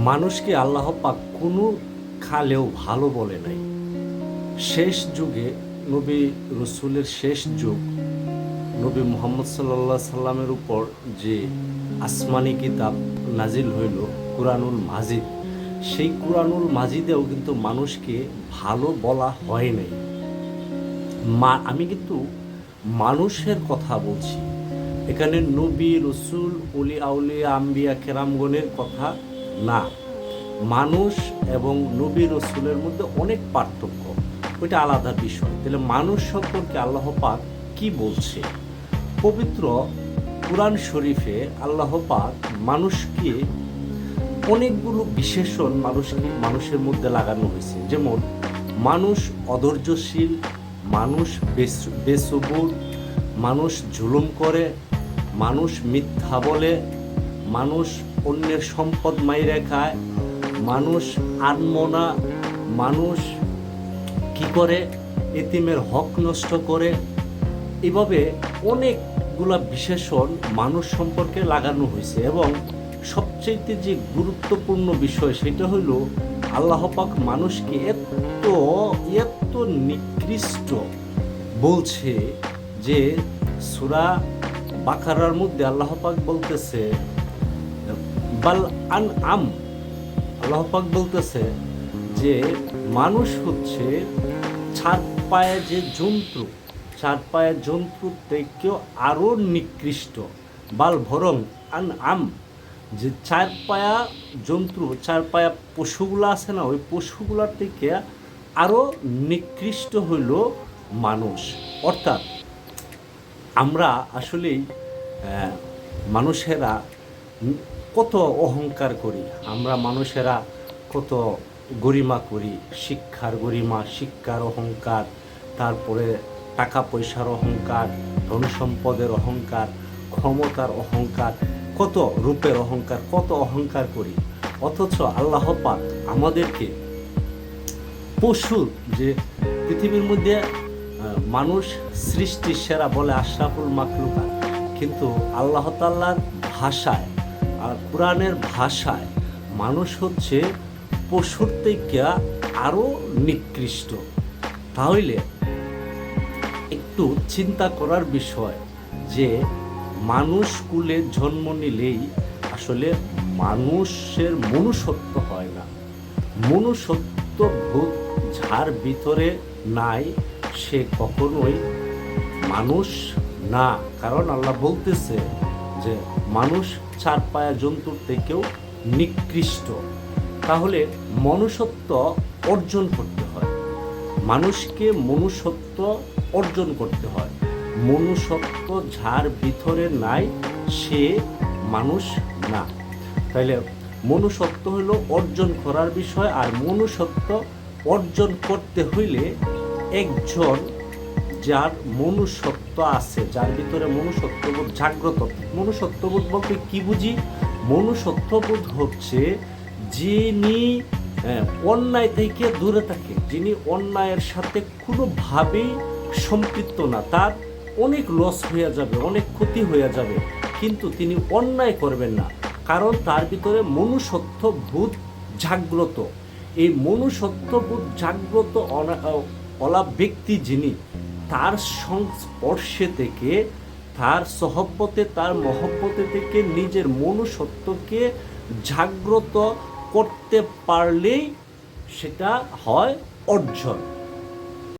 মানুষকে আল্লাহ পাক কোনো খালেও ভালো বলে নাই। শেষ যুগে নবী রসুলের শেষ যুগ, নবী মুহাম্মদ সাল্লাল্লাহু আলাইহি সাল্লামের উপর যে আসমানি কিতাব নাজিল হইল কুরআনুল মাজিদ, সেই কুরআনুল মাজিদেও কিন্তু মানুষকে ভালো বলা হয় নাই। আমি কিন্তু মানুষের কথা বলছি এখানে, নবী রসুল ওলি আউলিয়া আম্বিয়া কেরামগণের কথা না। মানুষ এবং নবী রসুলের মধ্যে অনেক পার্থক্য, ওইটা আলাদা বিষয়। তাহলে মানুষ সম্পর্কে আল্লাহ পাক কি বলছে? পবিত্র কুরআন শরীফে আল্লাহ পাক মানুষকে অনেকগুলো বিশেষণ মানুষের মধ্যে লাগানো হয়েছে। যেমন মানুষ অধৈর্যশীল, মানুষ বেসবুর, মানুষ জুলুম করে, মানুষ মিথ্যা বলে, মানুষ অন্যের সম্পদ মাইরে খায়, মানুষ আনমনা, মানুষ কি করে এতিমের হক নষ্ট করে। এভাবে অনেকগুলা বিশেষণ মানুষ সম্পর্কে লাগানো হয়েছে। এবং সবচেয়ে যে গুরুত্বপূর্ণ বিষয় সেটা হইল আল্লাহ পাক মানুষকে এত নিকৃষ্ট বলছে যে সূরা বাকারার মধ্যে আল্লাহ পাক বলতেছে বাল আনআম, আল্লাহ পাক বলতেছে যে মানুষ হচ্ছে চার পায়ে যে জন্তু, চার পায়ের জন্তুর থেকেও আরও নিকৃষ্ট। বাল ভরং আনআম, যে চার পায়া জন্তু, চার পায়া পশুগুলো আছে না, ওই পশুগুলোর থেকে আরও নিকৃষ্ট হইল মানুষ। অর্থাৎ আমরা আসলেই মানুষেরা কত অহংকার করি, আমরা মানুষেরা কত গরিমা করি, শিক্ষার গরিমা, শিক্ষার অহংকার, তারপরে টাকা পয়সার অহংকার, ধন সম্পদের অহংকার, ক্ষমতার অহংকার, কত রূপের অহংকার, কত অহংকার করি। অথচ আল্লাহ পাক আমাদেরকে পশু, যে পৃথিবীর মধ্যে মানুষ সৃষ্টির সেরা বলে আশরাফুল মাখলুকাত, কিন্তু আল্লাহ তাআলার ভাষায় আর কোরআনের ভাষায় মানুষ হচ্ছে পশুর থেকে আরও নিকৃষ্ট। তাহলে একটু চিন্তা করার বিষয় যে মানুষ কুলে জন্ম নিলেই আসলে মানুষের মনুষ্যত্ব হয় না। মনুষ্যত্ব বোধ যার ভিতরে নাই সে কখনোই মানুষ না। কারণ আল্লাহ বলতেছে যে মানুষ চার পায়া জন্তুর থেকেও নিকৃষ্ট। তাহলে মনুষ্যত্ব অর্জন করতে হয়, মানুষকে মনুষ্যত্ব অর্জন করতে হয়। মনুষ্যত্ব যার ভিতরে নাই সে মানুষ না। তাইলে মনুষ্যত্ব হলো অর্জন করার বিষয়। আর মনুষ্যত্ব অর্জন করতে হইলে একজন যার মনুষ্যত্ব আছে, যার ভিতরে মনুষ্যত্ববোধ জাগ্রত। মনুষ্যত্ববোধ বলতে কি বুঝি? মনুষ্যত্ববোধ হচ্ছে যিনি অন্যায় থেকে দূরে থাকে, যিনি অন্যায়ের সাথে কোনোভাবেই সম্পৃক্ত না। তার অনেক লস হয়ে যাবে, অনেক ক্ষতি হয়ে যাবে, কিন্তু তিনি অন্যায় করবেন না, কারণ তার ভিতরে মনুষ্যত্ববোধ জাগ্রত। এই মনুষ্যত্ববোধ জাগ্রত অলা ব্যক্তি যিনি, তার সংস্পর্শে থেকে, তার সহব্বতে, তার মহব্বতে থেকে নিজের মনুষ্যত্বকে জাগ্রত করতে পারলেই সেটা হয় অর্জন।